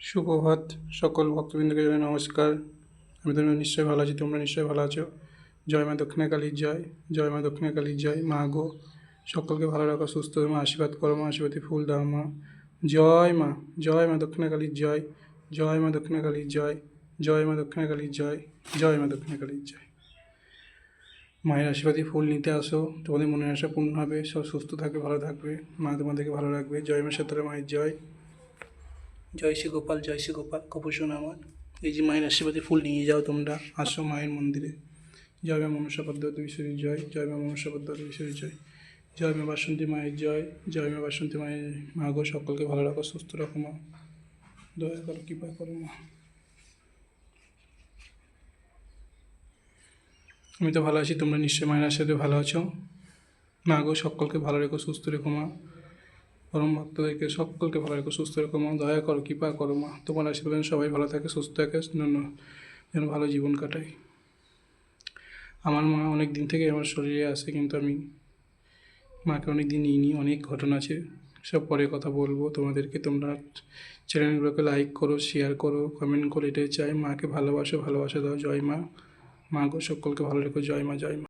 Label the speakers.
Speaker 1: সুপ্রভাত। সকল ভক্তবৃন্দকে জানাই নমস্কার। আমি তোমরা নিশ্চয়ই ভালো আছি, তোমরা নিশ্চয়ই ভালো আছো। জয় মা দক্ষিণাকালীর জয়, জয় মা দক্ষিণাকালীর জয়। মা গো, সকলকে ভালো রাখো, সুস্থ হয়ে মা আশীর্বাদ করো, মা আশীর্বাদী ফুল দাও মা। জয় মা, জয় মা দক্ষিণাকালীর জয়, জয় মা দক্ষিণাকালীর জয়, জয় মা দক্ষিণাকালীর জয়, জয় মা দক্ষিণাকালীর জয়। মায়ের আশীর্বাদী ফুল নিতে আসো, তোমাদের মনের আশা পূর্ণ হবে, সব সুস্থ থাকবে, ভালো থাকবে, মা তোমাদেরকে ভালো রাখবে। জয় মা সেতারা মায়ের জয়। জয় শ্রী গোপাল, জয় শ্রী গোপাল, কপুষণ আমার। এই যে মায়ের আশীর্বাদে ফুল নিয়ে যাও তোমরা, আসো মায়ের মন্দিরে। জয় মা মনসা পদ্মাবতী ঈশ্বরীর জয়, জয় মা মনসা পদ্মাবতী ঈশ্বরীর জয়, জয় মা বাসন্তী মায়ের জয়, জয় মা বাসন্তী মায়ের। মা গো, সকলকে ভালো রাখো, সুস্থ রাখো মা, দয়া করো, কৃপা করো মা। আমি তো ভালো আছি, তোমরা নিশ্চয়ই মায়ের আশীর্বাদে ভালো আছো। মা গো, সকলকে ভালো রেখো, সুস্থ রেখো মা। পরম ভক্তদেরকে সকলকে ভালো রেখো, সুস্থ রেখো মা, দয়া করো, কৃপা করো মা। তোমার আশীর্বাদ সবাই ভালো থাকে, সুস্থ থাকে, যেন ভালো জীবন কাটায়। আমার মা অনেক দিন থেকে আমার শরীরে আছে, কিন্তু আমি মাকে অনেক দিন নিইনি, অনেক ঘটনা আছে, সব পরে কথা বলবো তোমাদেরকে। তোমরা চ্যানেলগুলোকে লাইক করো, শেয়ার করো, কমেন্ট করো, এটাই চাই। মাকে ভালোবাসো, ভালোবাসা দাও। জয় মা। মা গো, সকলকে ভালো রেখো। জয় মা, জয় মা।